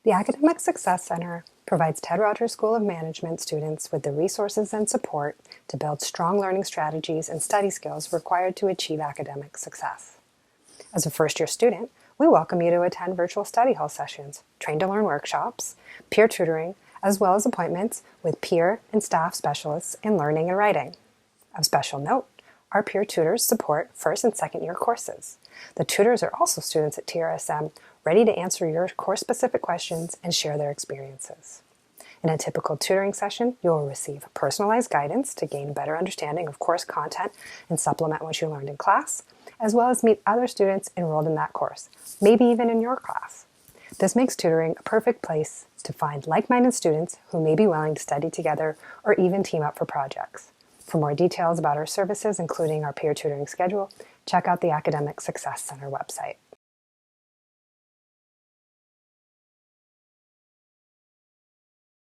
The Academic Success Center provides Ted Rogers School of Management students with the resources and support to build strong learning strategies and study skills required to achieve academic success. As a first-year student, we welcome you to attend virtual study hall sessions, train-to-learn workshops, peer tutoring, as well as appointments with peer and staff specialists in learning and writing. Of special note, our peer tutors support first and second year courses. The tutors are also students at TRSM, ready to answer your course-specific questions and share their experiences. In a typical tutoring session, you will receive personalized guidance to gain a better understanding of course content and supplement what you learned in class, as well as meet other students enrolled in that course, maybe even in your class. This makes tutoring a perfect place to find like-minded students who may be willing to study together or even team up for projects. For more details about our services, including our peer tutoring schedule, check out the Academic Success Center website.